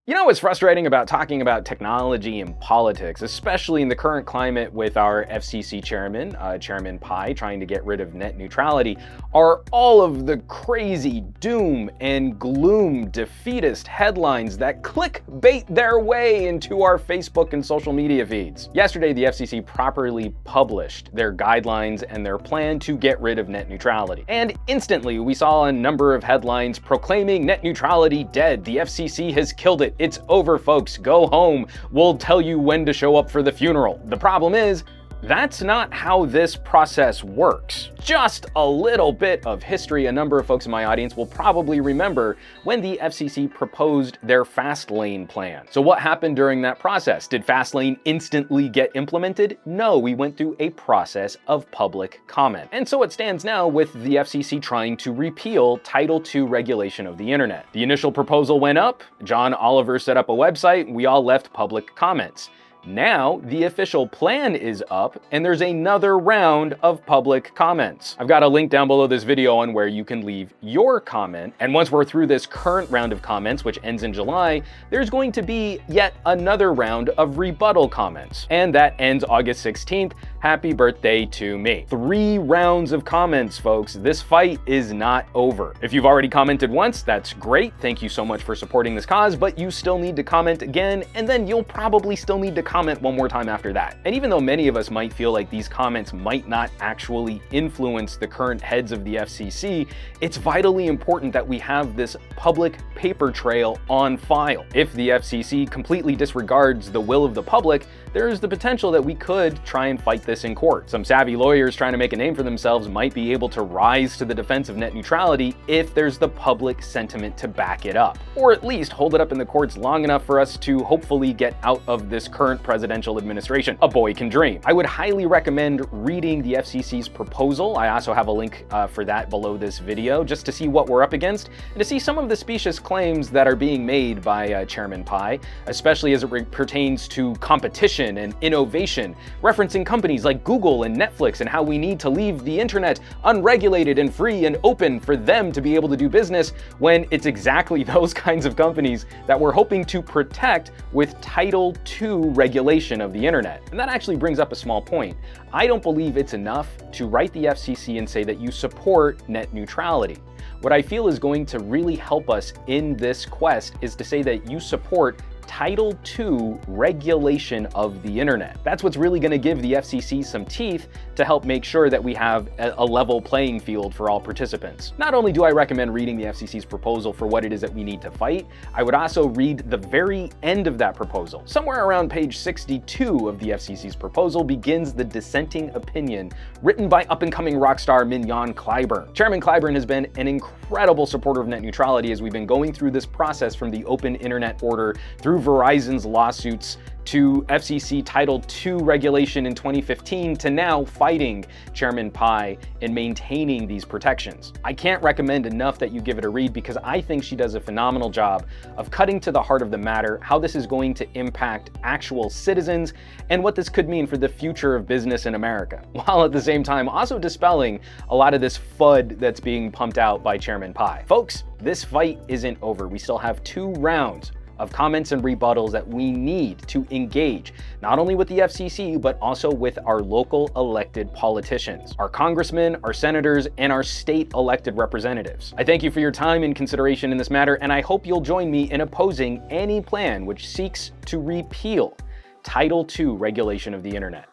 You know what's frustrating about talking about technology and politics, especially in the current climate with our FCC chairman, Chairman Pai, trying to get rid of net neutrality, are all of the crazy doom and gloom defeatist headlines that clickbait their way into our Facebook and social media feeds. Yesterday, the FCC properly published their guidelines and their plan to get rid of net neutrality. And instantly, we saw a number of headlines proclaiming net neutrality dead. The FCC has killed it. It's over, folks. Go home. We'll tell you when to show up for the funeral. The problem is, that's not how this process works. Just a little bit of history. A number of folks in my audience will probably remember when the FCC proposed their fast lane plan. So what happened during that process? Did fast lane instantly get implemented? No, we went through a process of public comment. And so it stands now with the FCC trying to repeal Title II regulation of the internet. The initial proposal went up, John Oliver set up a website, we all left public comments. Now, the official plan is up, and there's another round of public comments. I've got a link down below this video on where you can leave your comment, and once we're through this current round of comments, which ends in July, there's going to be yet another round of rebuttal comments, and that ends August 16th. Happy birthday to me. 3 rounds of comments, folks. This fight is not over. If you've already commented once, that's great. Thank you so much for supporting this cause, but you still need to comment again, and then you'll probably still need to comment one more time after that. And even though many of us might feel like these comments might not actually influence the current heads of the FCC, it's vitally important that we have this public paper trail on file. If the FCC completely disregards the will of the public, there's the potential that we could try and fight this in court. Some savvy lawyers trying to make a name for themselves might be able to rise to the defense of net neutrality if there's the public sentiment to back it up, or at least hold it up in the courts long enough for us to hopefully get out of this current presidential administration. A boy can dream. I would highly recommend reading the FCC's proposal. I also have a link for that below this video, just to see what we're up against and to see some of the specious claims that are being made by Chairman Pai, especially as it pertains to competition and innovation, referencing companies like Google and Netflix and how we need to leave the internet unregulated and free and open for them to be able to do business, when it's exactly those kinds of companies that we're hoping to protect with Title II regulation of the internet. And that actually brings up a small point. I don't believe it's enough to write the FCC and say that you support net neutrality. What I feel is going to really help us in this quest is to say that you support Title II regulation of the internet. That's what's really going to give the FCC some teeth to help make sure that we have a level playing field for all participants. Not only do I recommend reading the FCC's proposal for what it is that we need to fight, I would also read the very end of that proposal. Somewhere around page 62 of the FCC's proposal begins the dissenting opinion written by up-and-coming rock star Mignon Clyburn. Chairman Clyburn has been an incredible supporter of net neutrality as we've been going through this process from the open internet order through Verizon's lawsuits to FCC Title II regulation in 2015 to now fighting Chairman Pai and maintaining these protections. I can't recommend enough that you give it a read because I think she does a phenomenal job of cutting to the heart of the matter, how this is going to impact actual citizens and what this could mean for the future of business in America, while at the same time also dispelling a lot of this FUD that's being pumped out by Chairman Pai. Folks, this fight isn't over. We still have 2 rounds of comments and rebuttals that we need to engage, not only with the FCC, but also with our local elected politicians, our congressmen, our senators, and our state elected representatives. I thank you for your time and consideration in this matter, and I hope you'll join me in opposing any plan which seeks to repeal Title II regulation of the internet.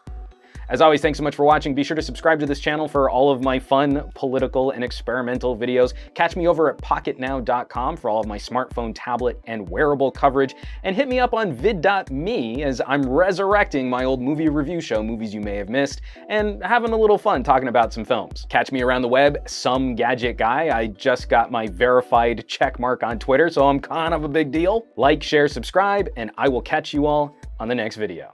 As always, thanks so much for watching. Be sure to subscribe to this channel for all of my fun, political, and experimental videos. Catch me over at pocketnow.com for all of my smartphone, tablet, and wearable coverage. And hit me up on vid.me as I'm resurrecting my old movie review show, Movies You May Have Missed, and having a little fun talking about some films. Catch me around the web, SomeGadgetGuy. I just got my verified check mark on Twitter, so I'm kind of a big deal. Like, share, subscribe, and I will catch you all on the next video.